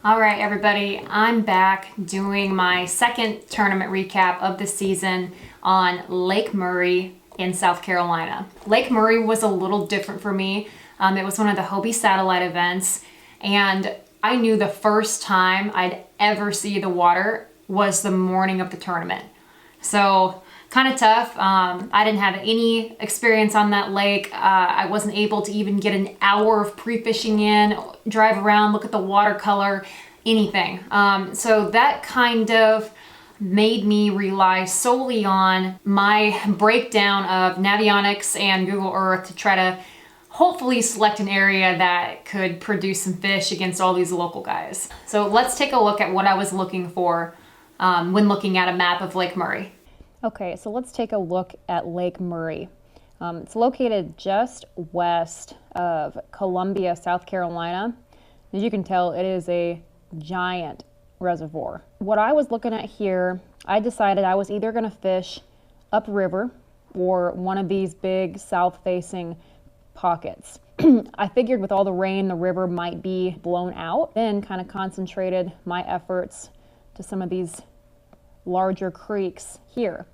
All right, everybody, I'm back doing my second tournament recap of the season on Lake Murray in South Carolina. Lake Murray was a little different for me. It was one of the Hobie satellite events, and I knew the first time I'd ever see the water was the morning of the tournament. So kind of tough. I didn't have any experience on that lake. I wasn't able to even get an hour of pre-fishing in, drive around, look at the watercolor, anything. So that kind of made me rely solely on my breakdown of Navionics and Google Earth to try to hopefully select an area that could produce some fish against all these local guys. So let's take a look at what I was looking for when looking at a map of Lake Murray. Okay, so let's take a look at Lake Murray. It's located just west of Columbia, South Carolina. As you can tell, it is a giant reservoir. What I was looking at here, I decided I was either going to fish upriver or one of these big south-facing pockets. I figured with all the rain, the river might be blown out, then kind of concentrated my efforts to some of these larger creeks here.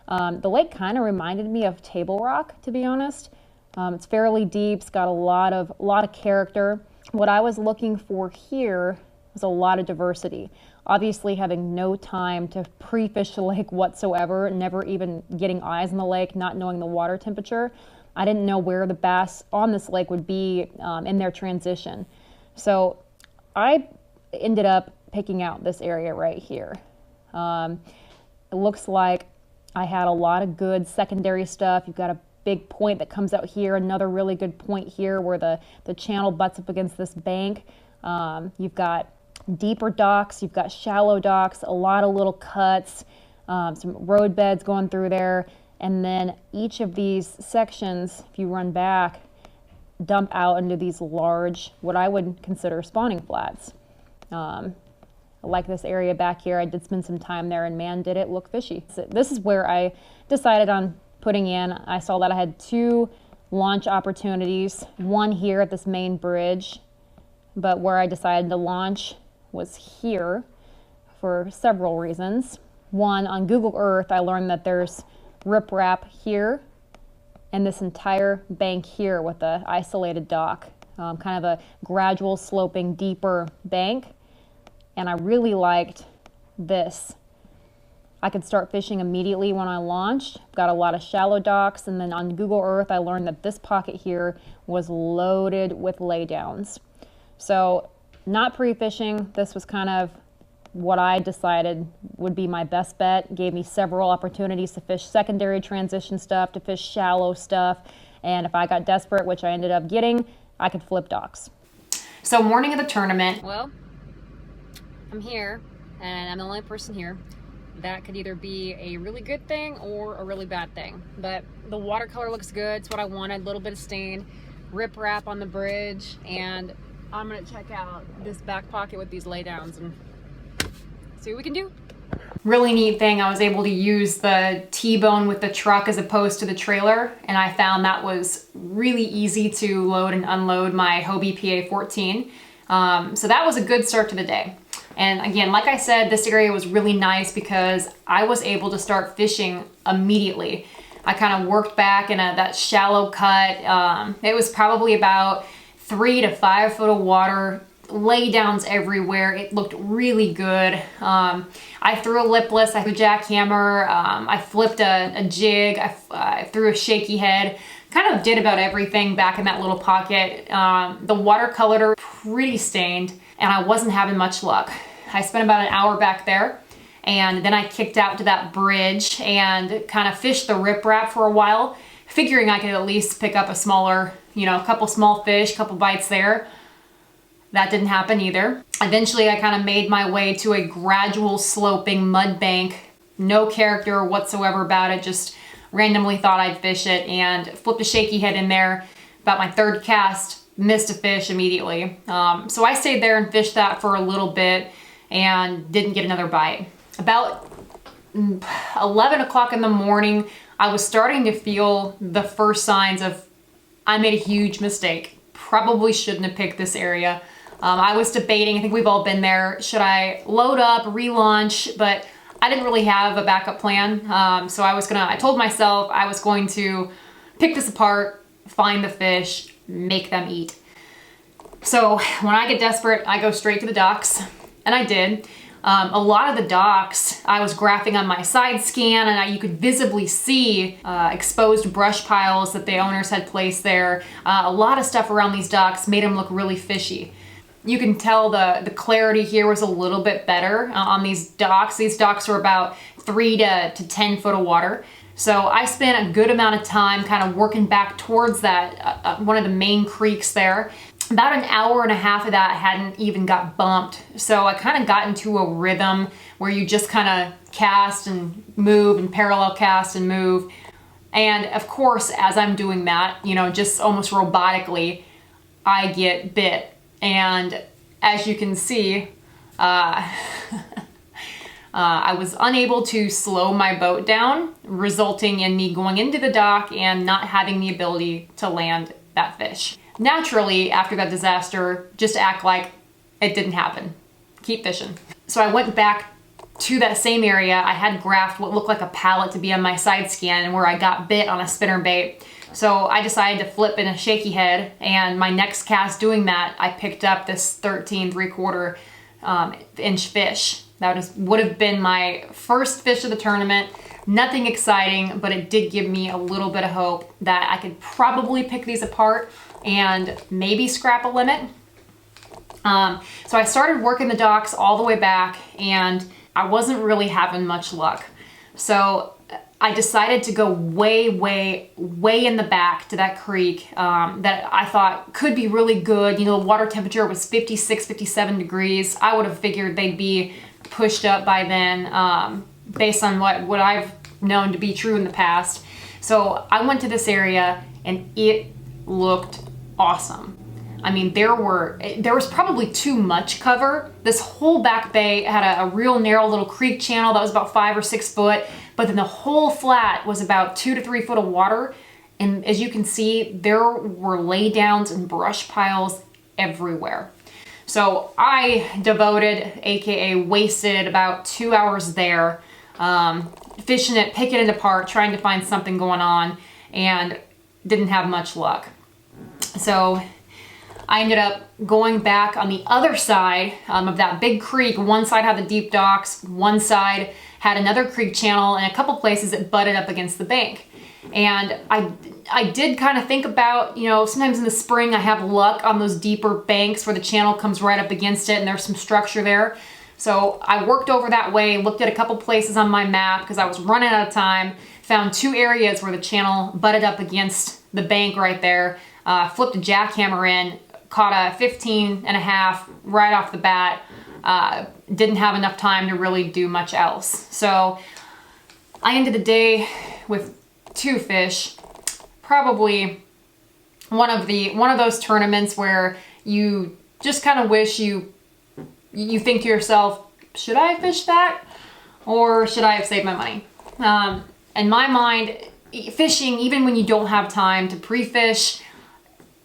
The lake kind of reminded me of Table Rock, to be honest. It's fairly deep, it's got a lot of character. What I was looking for here was a lot of diversity. Obviously, having no time to pre-fish the lake whatsoever, never even getting eyes on the lake, not knowing the water temperature, I didn't know where the bass on this lake would be in their transition. So I ended up picking out this area right here. It looks like I had a lot of good secondary stuff. You've got a big point that comes out here, another really good point here where the channel butts up against this bank. You've got deeper docks, you've got shallow docks, a lot of little cuts, some road beds going through there. And then each of these sections, if you run back, dump out into these large, what I would consider spawning flats. Like this area back here, I did spend some time there, and man, did it look fishy. So this is where I decided on putting in. I saw that I had two launch opportunities, one here at this main bridge, but where I decided to launch was here for several reasons. One, on Google Earth, I learned that there's riprap here and this entire bank here with the isolated dock, kind of a gradual sloping deeper bank. And I really liked this. I could start fishing immediately when I launched. Got a lot of shallow docks, and then on Google Earth I learned that this pocket here was loaded with laydowns. So not pre-fishing, this was kind of what I decided would be my best bet. Gave me several opportunities to fish secondary transition stuff, to fish shallow stuff, and if I got desperate, which I ended up getting, I could flip docks. So morning of the tournament. Well, I'm here, and I'm the only person here. That could either be a really good thing or a really bad thing. But the watercolor looks good. It's what I wanted. A little bit of stain, riprap on the bridge, and I'm gonna check out this back pocket with these laydowns and see what we can do. Really neat thing, I was able to use the T-bone with the truck as opposed to the trailer, and I found that was really easy to load and unload my Hobie PA14. So that was a good start to the day. And again, like I said, this area was really nice because I was able to start fishing immediately. I kind of worked back in that shallow cut. It was probably about 3 to 5 foot of water, laydowns everywhere. It looked really good. I threw a lipless, I threw a jackhammer, I flipped a jig, I threw a shaky head. Kind of did about everything back in that little pocket. The watercolor pretty stained, and I wasn't having much luck. I spent about an hour back there, and then I kicked out to that bridge and kind of fished the riprap for a while, figuring I could at least pick up a smaller, a couple small fish, couple bites there. That didn't happen either. Eventually, I kind of made my way to a gradual sloping mud bank. No character whatsoever about it, just randomly thought I'd fish it and flipped a shaky head in there. About my third cast, missed a fish immediately. So I stayed there and fished that for a little bit and didn't get another bite. About 11 o'clock in the morning, I was starting to feel the first signs of I made a huge mistake. Probably shouldn't have picked this area. I was debating, I think we've all been there, should I load up, relaunch, but I didn't really have a backup plan. So I told myself I was going to pick this apart, find the fish, make them eat. So when I get desperate, I go straight to the docks, and I did. A lot of the docks, I was graphing on my side scan, and you could visibly see exposed brush piles that the owners had placed there. A lot of stuff around these docks made them look really fishy. You can tell the clarity here was a little bit better on these docks. These docks were about 3 to 10 foot of water. So I spent a good amount of time kind of working back towards that, one of the main creeks there. About an hour and a half of that hadn't even got bumped. So I kind of got into a rhythm where you just kind of cast and move and parallel cast and move. And of course, as I'm doing that, just almost robotically, I get bit. And as you can see, I was unable to slow my boat down, resulting in me going into the dock and not having the ability to land that fish. Naturally, after that disaster, just act like it didn't happen. Keep fishing. So I went back to that same area. I had graphed what looked like a pallet to be on my side scan where I got bit on a spinner bait. So I decided to flip in a shaky head, and my next cast doing that, I picked up this 13 3/4 inch fish. That would have been my first fish of the tournament. Nothing exciting, but it did give me a little bit of hope that I could probably pick these apart and maybe scrap a limit. So I started working the docks all the way back, and I wasn't really having much luck. So I decided to go way, way, way in the back to that creek that I thought could be really good. The water temperature was 56, 57 degrees. I would have figured they'd be pushed up by then based on what I've known to be true in the past. So I went to this area, and it looked awesome. I mean, there was probably too much cover. This whole back bay had a real narrow little creek channel that was about 5 or 6 foot, but then the whole flat was about 2 to 3 foot of water. And as you can see, there were laydowns and brush piles everywhere. So I devoted, aka wasted, about 2 hours there, fishing it, picking it apart, trying to find something going on, and didn't have much luck. So I ended up going back on the other side of that big creek. One side had the deep docks, one side had another creek channel, and a couple places it butted up against the bank. And I did kind of think about, sometimes in the spring I have luck on those deeper banks where the channel comes right up against it and there's some structure there. So I worked over that way, looked at a couple places on my map because I was running out of time, found 2 areas where the channel butted up against the bank right there, flipped a jackhammer in, caught a 15.5 right off the bat. Didn't have enough time to really do much else. So I ended the day with 2 fish. Probably one of those tournaments where you just kind of wish you think to yourself, should I fish that? Or should I have saved my money? In my mind, fishing, even when you don't have time to pre-fish,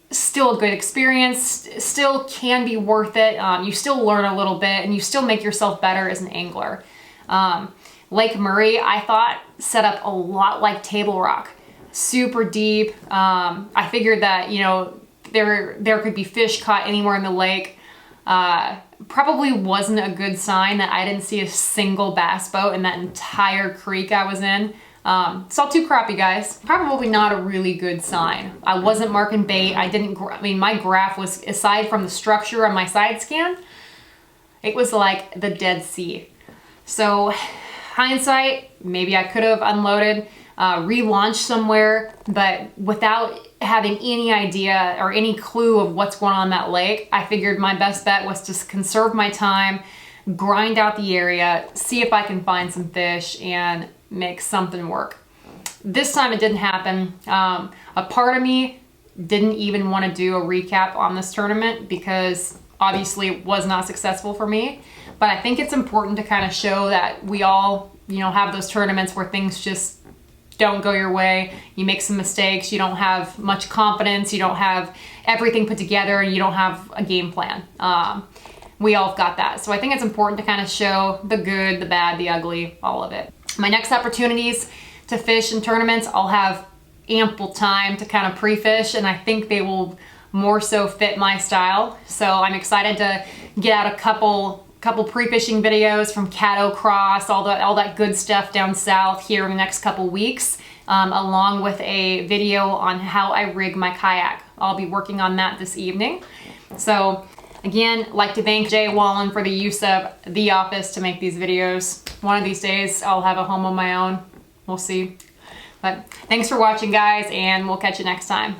still a good experience, still can be worth it. You still learn a little bit, and you still make yourself better as an angler. Lake Murray, I thought, set up a lot like Table Rock. Super deep. I figured that, there could be fish caught anywhere in the lake. Probably wasn't a good sign that I didn't see a single bass boat in that entire creek I was in. Saw 2 crappie guys. Probably not a really good sign. I wasn't marking bait. My graph was, aside from the structure on my side scan, it was like the Dead Sea. So hindsight, maybe I could have unloaded, relaunched somewhere, but without having any idea or any clue of what's going on in that lake, I figured my best bet was to conserve my time, grind out the area, see if I can find some fish, and make something work. This time it didn't happen. A part of me didn't even want to do a recap on this tournament because obviously it was not successful for me, but I think it's important to kind of show that we all, have those tournaments where things just don't go your way, you make some mistakes, you don't have much confidence, you don't have everything put together, and you don't have a game plan. We all have got that. So I think it's important to kind of show the good, the bad, the ugly, all of it. My next opportunities to fish in tournaments, I'll have ample time to kind of pre-fish, and I think they will more so fit my style. So I'm excited to get out a couple pre-fishing videos from Caddo Cross, all that good stuff down south here in the next couple weeks, along with a video on how I rig my kayak. I'll be working on that this evening. So again, I'd like to thank Jay Wallen for the use of the office to make these videos. One of these days, I'll have a home of my own. We'll see. But thanks for watching, guys, and we'll catch you next time.